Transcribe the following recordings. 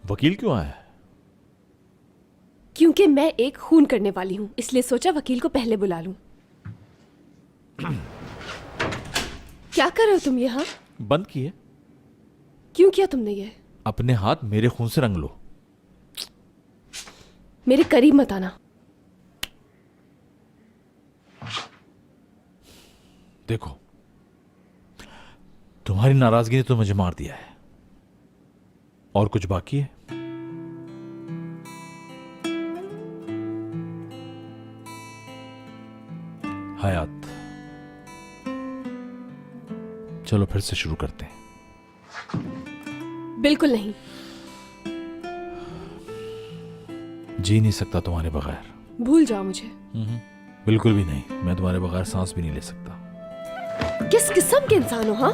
वकील क्यों आया है? क्योंकि मैं एक खून करने वाली हूँ, इसलिए सोचा वकील को पहले बुला लूं। क्या कर रहे हो तुम यहाँ? बंद किए। क्यों किया तुमने ये? अपने हाथ मेरे खून से रंग लो। मेरे करीब मत आना। देखो, तुम्हारी नाराजगी ने तो मुझे मार दिया है। और कुछ बाकी है? हयात, चलो फिर से शुरू करते हैं। बिल्कुल नहीं। जी नहीं सकता तुम्हारे बगैर। भूल जाओ मुझे। बिल्कुल भी नहीं। मैं तुम्हारे बगैर सांस भी नहीं ले सकता। किस किस्म के इंसान हो? हाँ,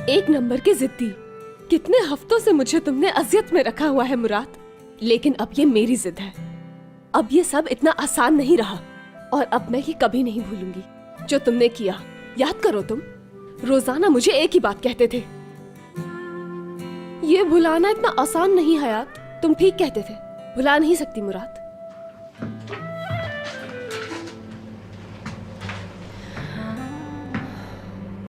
एक नंबर के जिद्दी। कितने हफ्तों से मुझे तुमने अजियत में रखा हुआ है मुराद, लेकिन अब ये मेरी जिद है। अब ये सब इतना आसान नहीं रहा, और अब मैं ये कभी नहीं भूलूंगी जो तुमने किया। याद करो, तुम रोजाना मुझे एक ही बात कहते थे। ये भुलाना इतना आसान नहीं हयात। तुम ठीक कहते थे, भुला नहीं सकती मुराद।